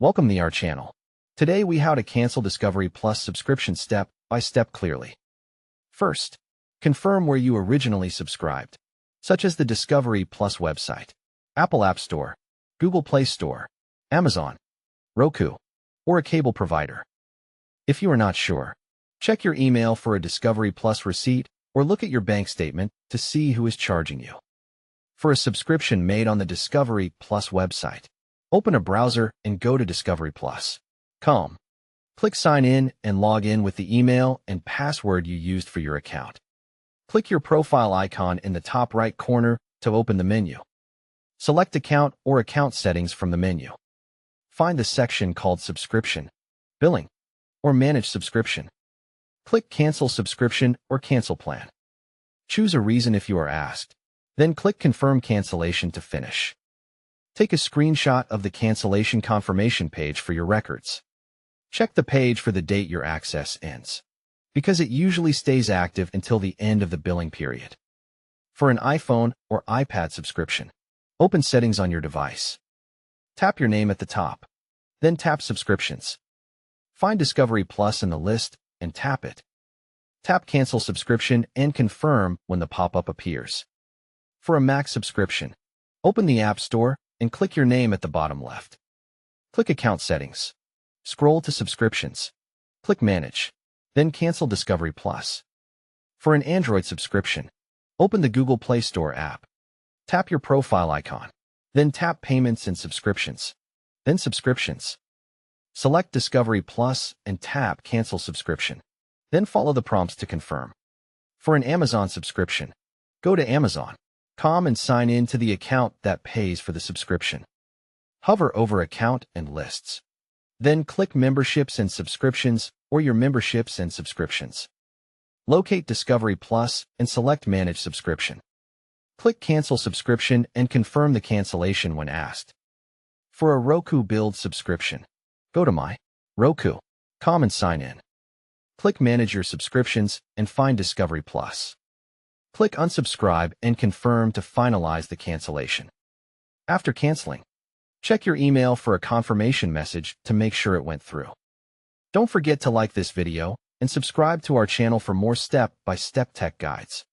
Welcome to our channel. Today we how to cancel Discovery Plus subscription step by step clearly. First, confirm where you originally subscribed, such as the Discovery Plus website, Apple App Store, Google Play Store, Amazon, Roku, or a cable provider. If you are not sure, check your email for a Discovery Plus receipt or look at your bank statement to see who is charging you. For a subscription made on the Discovery Plus website, open a browser and go to discoveryplus.com. Click Sign in and log in with the email and password you used for your account. Click your profile icon in the top right corner to open the menu. Select Account or Account Settings from the menu. Find the section called Subscription, Billing, or Manage Subscription. Click Cancel Subscription or Cancel Plan. Choose a reason if you are asked. Then click Confirm Cancellation to finish. Take a screenshot of the cancellation confirmation page for your records. Check the page for the date your access ends, because it usually stays active until the end of the billing period. For an iPhone or iPad subscription, open Settings on your device. Tap your name at the top, then tap Subscriptions. Find Discovery Plus in the list and tap it. Tap Cancel Subscription and confirm when the pop-up appears. For a Mac subscription, open the App Store and click your name at the bottom left. Click Account Settings. Scroll to Subscriptions. Click Manage, then cancel Discovery Plus. For an Android subscription, open the Google Play Store app. Tap your profile icon, then tap Payments and Subscriptions, then Subscriptions. Select Discovery Plus and tap Cancel Subscription, then follow the prompts to confirm. For an Amazon subscription, go to Amazon.com and sign in to the account that pays for the subscription. Hover over Account and Lists. Then click Memberships and Subscriptions or your Memberships and Subscriptions. Locate Discovery Plus and select Manage Subscription. Click Cancel Subscription and confirm the cancellation when asked. For a Roku Build subscription, go to My Roku.com and sign in. Click Manage Your Subscriptions and find Discovery Plus. Click Unsubscribe and confirm to finalize the cancellation. After canceling, check your email for a confirmation message to make sure it went through. Don't forget to like this video and subscribe to our channel for more step-by-step tech guides.